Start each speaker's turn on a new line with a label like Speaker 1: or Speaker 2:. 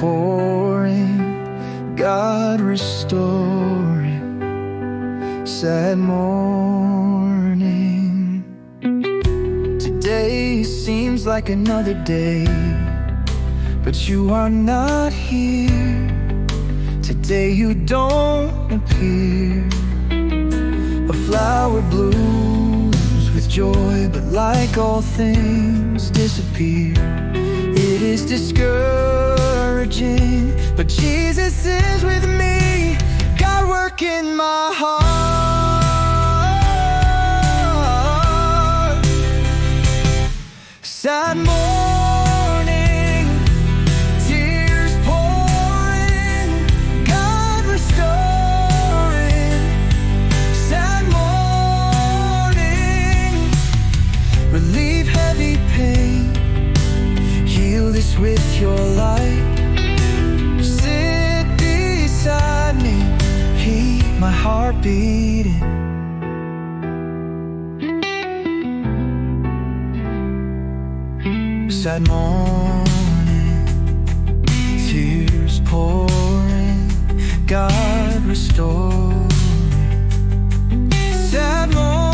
Speaker 1: pouring, God restoring, sad morning. Today seems like another day, but you are not here. Today you don't appear. A flower blooms with joy, but like all things disappear. It is discouraging, but Jesus is with me. God work in my heart. Sad morning, tears pouring, God restoring. Sad morning, relieve heavy pain, heal this with your light. Sit beside me, heed my heart beating. Sad morning, tears pouring, God restoring. Sad morning.